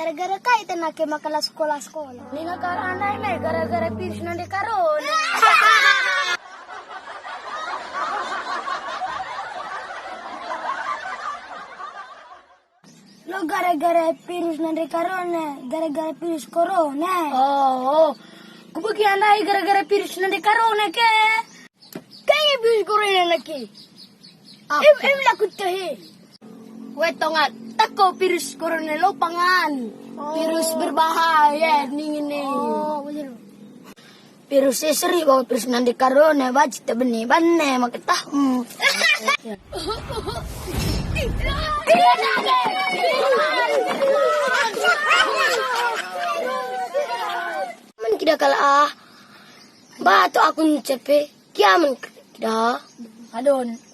Gara-gara kaitan na kay makala sekolah-sekolah. Ni nagkaranay na gara-gara virus na di karon. Lo gara-gara virus na di karon gara-gara virus corona. Oo. Kubagyan na gara-gara virus na di karon ke. Kaya virus corona lagi. Em lakot tahi. Weto nga, tako virus corona lo pangan. Virus berbahaya ningin ni. Betul. Virus seri bawa virus nanti karone wajib tak benih banne makita. Man kida kala batu aku cepe kiaman kida. Adon.